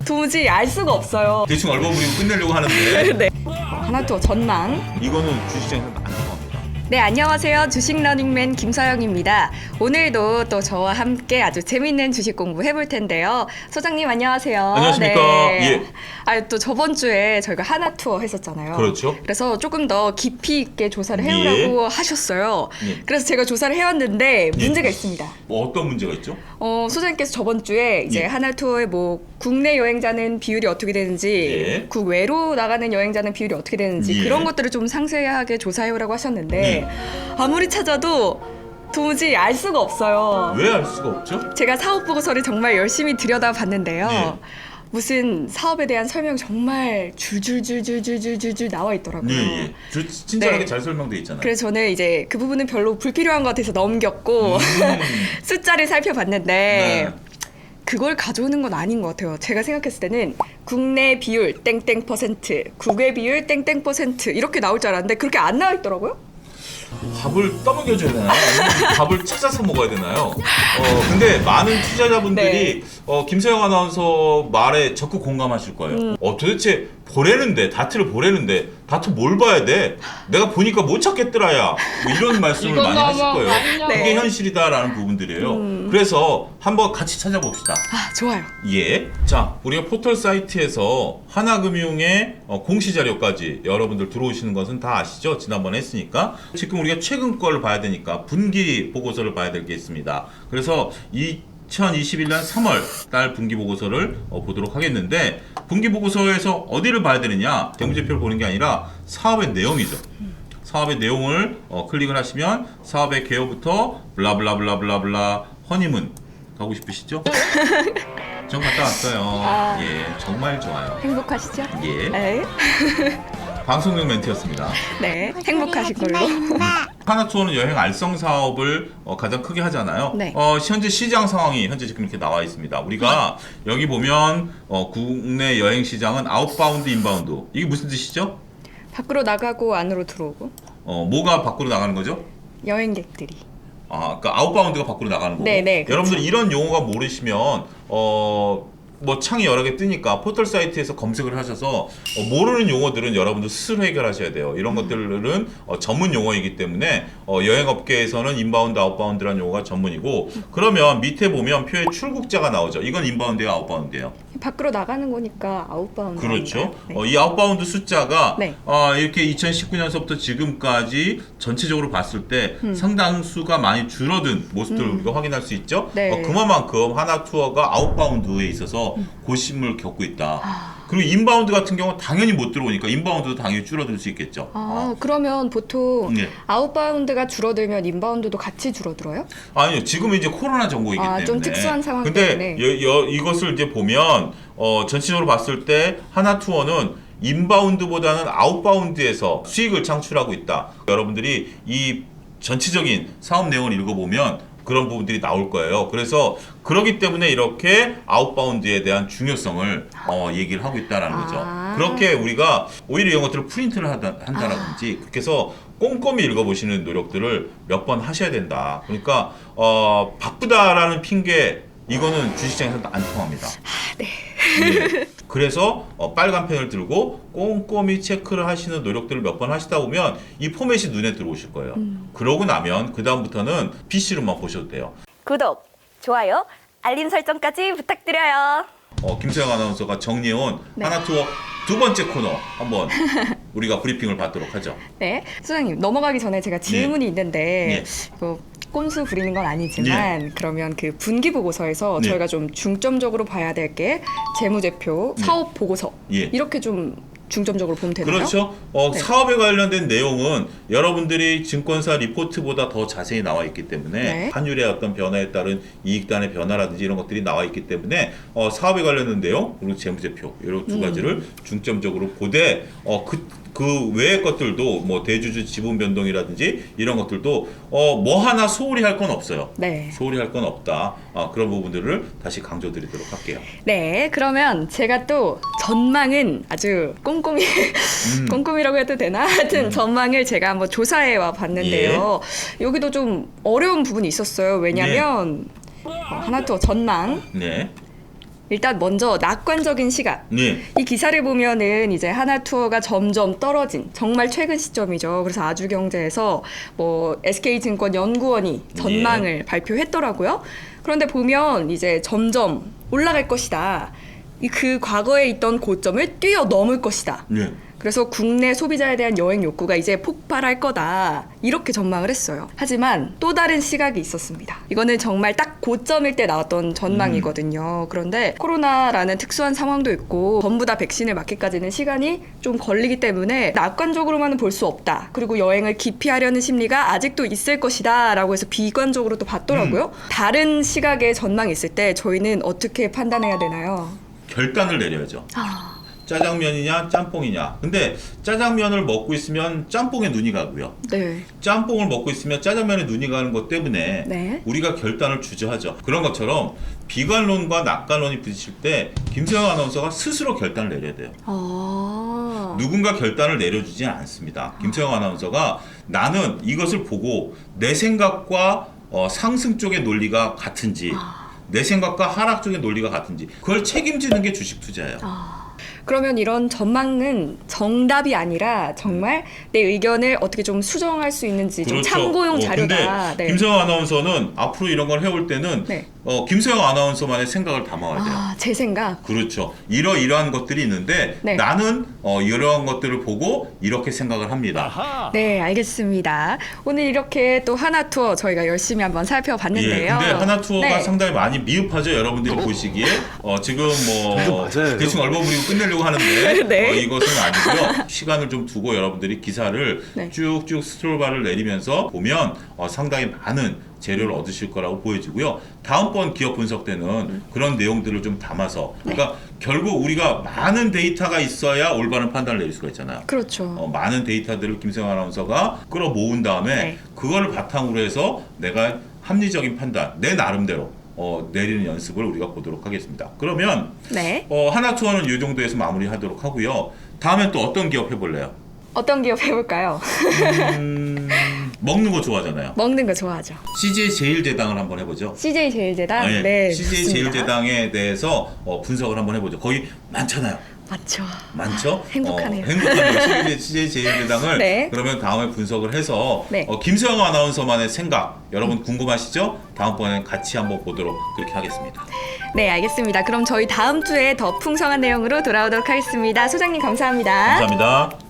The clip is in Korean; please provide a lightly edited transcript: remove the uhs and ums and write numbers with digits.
도무지 알 수가 없어요. 대충 얼버무리고 끝내려고 하는데 네. 하나투어 전망. 이거는 주식시장에서 안 통합니다. 네, 안녕하세요. 주식러닝맨 김서영입니다. 오늘도 또 저와 함께 아주 재밌는 주식 공부 해볼 텐데요. 소장님 안녕하세요. 안녕하십니까. 네. 또 저번 주에 저희가 하나투어 했었잖아요. 그렇죠. 그래서 조금 더 깊이 있게 조사를 해오라고 하셨어요. 예. 그래서 제가 조사를 해왔는데 문제가 있습니다. 뭐 어떤 문제가 있죠? 소장님께서 저번 주에 이제 예. 하나투어의 뭐 국내 여행자는 비율이 어떻게 되는지, 예. 국외로 나가는 여행자는 비율이 어떻게 되는지 예. 그런 것들을 좀 상세하게 조사해오라고 하셨는데 아무리 찾아도 도무지 알 수가 없어요. 왜 알 수가 없죠? 제가 사업 보고서를 정말 열심히 들여다봤는데요. 네. 무슨 사업에 대한 설명 정말 줄줄줄줄줄줄줄 나와 있더라고요. 예. 친절하게 네. 잘 설명돼 있잖아요. 그래서 저는 이제 그 부분은 별로 불필요한 것 같아서 넘겼고 숫자를 살펴봤는데 네. 그걸 가져오는 건 아닌 것 같아요. 제가 생각했을 때는 국내 비율 땡땡 퍼센트, 국외 비율 땡땡 퍼센트 이렇게 나올 줄 알았는데 그렇게 안 나와 있더라고요. 밥을 떠먹여줘야 되나요? 아니면 밥을 찾아서 먹어야 되나요? 근데 많은 투자자분들이 김서영 아나운서 말에 적극 공감하실 거예요. 도대체 보래는데 다트를 보래는데 다트 뭘 봐야 돼? 내가 보니까 못 찾겠더라야. 뭐 이런 말씀을 많이 하실 거예요. 네. 그게 현실이다라는 부분들이에요. 그래서 한번 같이 찾아봅시다. 아, 좋아요. 예. 자, 우리가 포털 사이트에서 하나금융의 공시 자료까지 여러분들 들어오시는 것은 다 아시죠? 지난번에 했으니까. 지금 우리가 최근 걸 봐야 되니까 분기 보고서를 봐야 될 게 있습니다. 그래서 2021년 3월 달 분기 보고서를 보도록 하겠는데, 분기 보고서에서 어디를 봐야 되느냐? 재무제표를 보는 게 아니라 사업의 내용이죠. 사업의 내용을 클릭을 하시면 사업의 개요부터 블라블라블라블라블라 허니문 가고 싶으시죠? 전 갔다 왔어요. 예, 정말 좋아요. 행복하시죠? 예. 네. 방송용 멘트였습니다. 네, 행복하신 걸로. 하나투어는 여행 알성 사업을 가장 크게 하잖아요. 네. 현재 시장 상황이 현재 지금 이렇게 나와 있습니다. 우리가 여기 보면 국내 여행 시장은 아웃바운드, 인바운드. 이게 무슨 뜻이죠? 밖으로 나가고 안으로 들어오고 뭐가 밖으로 나가는 거죠? 여행객들이. 그러니까 아웃바운드가 밖으로 나가는 거고. 네, 그렇죠. 여러분들 이런 용어가 모르시면 뭐 창이 여러 개 뜨니까 포털 사이트에서 검색을 하셔서 모르는 용어들은 여러분들 스스로 해결하셔야 돼요. 이런 것들은 전문 용어이기 때문에 여행업계에서는 인바운드, 아웃바운드라는 용어가 전문이고, 그러면 밑에 보면 표에 출국자가 나오죠. 이건 인바운드예요, 아웃바운드예요? 밖으로 나가는 거니까 아웃바운드. 그렇죠. 네. 이 아웃바운드 숫자가 네. 이렇게 2019년서부터 지금까지 전체적으로 봤을 때 상당수가 많이 줄어든 모습들을 우리가 확인할 수 있죠. 네. 그만큼 하나투어가 아웃바운드에 있어서 고심을 겪고 있다. 그리고 인바운드 같은 경우는 당연히 못 들어오니까 인바운드도 당연히 줄어들 수 있겠죠. 그러면 보통 네. 아웃바운드가 줄어들면 인바운드도 같이 줄어들어요? 아니요, 지금은 이제 코로나 정국이기 때문에. 좀 특수한 상황 근데 때문에. 이것을 이제 보면 전체적으로 봤을 때 하나투어는 인바운드보다는 아웃바운드에서 수익을 창출하고 있다. 여러분들이 이 전체적인 사업 내용을 읽어보면 그런 부분들이 나올 거예요. 그래서 그러기 때문에 이렇게 아웃바운드에 대한 중요성을 얘기를 하고 있다는 거죠. 그렇게 우리가 오히려 이런 것들을 프린트를 한다든지 그렇게 해서 꼼꼼히 읽어보시는 노력들을 몇 번 하셔야 된다. 그러니까 바쁘다라는 핑계, 이거는 주식시장에서는 안 통합니다. 네. 네. 그래서 빨간 펜을 들고 꼼꼼히 체크를 하시는 노력들을 몇 번 하시다 보면 이 포맷이 눈에 들어오실 거예요. 그러고 나면 그 다음부터는 PC로만 보셔도 돼요. 구독, 좋아요, 알림 설정까지 부탁드려요. 김서영 아나운서가 정리해온 하나투어 두 번째 코너 한번 우리가 브리핑을 받도록 하죠. 네, 소장님 넘어가기 전에 제가 질문이 있는데 꼼수 부리는 건 아니지만 그러면 그 분기 보고서에서 저희가 좀 중점적으로 봐야 될 게 재무제표, 사업 보고서 이렇게 좀 중점적으로 보면 되나요? 그렇죠. 사업에 관련된 내용은 여러분들이 증권사 리포트보다 더 자세히 나와 있기 때문에 환율의 어떤 변화에 따른 이익단의 변화라든지 이런 것들이 나와 있기 때문에 사업에 관련된 내용 그리고 재무제표 이런 두 가지를 중점적으로 보되 그 외의 것들도 뭐 대주주 지분 변동이라든지 이런 것들도 뭐 하나 소홀히 할 건 없어요. 네. 소홀히 할 건 없다. 그런 부분들을 다시 강조드리도록 할게요. 네, 그러면 제가 또 전망은 아주 꼼꼼히 꼼꼼히라고 해도 되나? 하여튼 전망을 제가 한번 조사해 와 봤는데요. 여기도 좀 어려운 부분이 있었어요. 왜냐면 하나투어 전망. 네. 일단 먼저 낙관적인 시각. 네. 이 기사를 보면은 이제 하나투어가 점점 떨어진 정말 최근 시점이죠. 그래서 아주경제에서 뭐 SK증권 연구원이 전망을 발표했더라고요. 그런데 보면 이제 점점 올라갈 것이다. 그 과거에 있던 고점을 뛰어넘을 것이다. 네. 그래서 국내 소비자에 대한 여행 욕구가 이제 폭발할 거다. 이렇게 전망을 했어요. 하지만 또 다른 시각이 있었습니다. 이거는 정말 딱 고점일 때 나왔던 전망이거든요. 그런데 코로나라는 특수한 상황도 있고 전부 다 백신을 맞기까지는 시간이 좀 걸리기 때문에 낙관적으로만은 볼 수 없다. 그리고 여행을 기피하려는 심리가 아직도 있을 것이다. 라고 해서 비관적으로 또 봤더라고요. 다른 시각의 전망이 있을 때 저희는 어떻게 판단해야 되나요? 결단을 내려야죠. 짜장면이냐 짬뽕이냐. 근데 짜장면을 먹고 있으면 짬뽕에 눈이 가고요. 네. 짬뽕을 먹고 있으면 짜장면에 눈이 가는 것 때문에 네. 우리가 결단을 주저하죠. 그런 것처럼 비관론과 낙관론이 부딪힐 때 김수영 아나운서가 스스로 결단을 내려야 돼요. 누군가 결단을 내려주지 않습니다. 김수영 아나운서가 나는 이것을 보고 내 생각과 상승 쪽의 논리가 같은지 내 생각과 하락 쪽의 논리가 같은지 그걸 책임지는 게 주식 투자예요. 그러면 이런 전망은 정답이 아니라 정말 내 의견을 어떻게 좀 수정할 수 있는지 좀 참고용 자료다. 근데 김수영 아나운서는 앞으로 이런 걸 해올 때는 김수영 아나운서만의 생각을 담아와야 돼요. 제 생각. 그렇죠. 이러한 것들이 있는데 나는 이러한 것들을 보고 이렇게 생각을 합니다. 네, 알겠습니다. 오늘 이렇게 또 하나투어 저희가 열심히 한번 살펴봤는데요. 근데 하나투어가 상당히 많이 미흡하죠. 여러분들이 보시기에 지금 뭐 대충 얼버무리고 끝내려고 하는데 이것은 아니고요. 시간을 좀 두고 여러분들이 기사를 쭉쭉 스크롤바를 내리면서 보면 상당히 많은 재료를 얻으실 거라고 보여지고요. 다음번 기업 분석 때는 그런 내용들을 좀 담아서 그러니까 결국 우리가 많은 데이터가 있어야 올바른 판단을 내릴 수가 있잖아요. 그렇죠. 많은 데이터들을 김수영 아나운서가 끌어모은 다음에 그거를 바탕으로 해서 내가 합리적인 판단, 내 나름대로 내리는 연습을 우리가 보도록 하겠습니다. 그러면 하나투어는 이 정도에서 마무리하도록 하고요. 다음엔 또 어떤 기업 해볼래요? 어떤 기업 해볼까요? 먹는 거 좋아하잖아요. 먹는 거 좋아하죠. CJ 제일제당을 한번 해보죠. CJ 제일제당? 네, CJ 제일제당에 대해서 분석을 한번 해보죠. 거기 많잖아요. 많죠? 행복하네요. 행복하네요. CJ 제일제당을 그러면 다음에 분석을 해서 김수영 아나운서만의 생각 여러분 궁금하시죠? 다음번에 같이 한번 보도록 그렇게 하겠습니다. 네, 알겠습니다. 그럼 저희 다음 주에 더 풍성한 내용으로 돌아오도록 하겠습니다. 소장님 감사합니다. 감사합니다.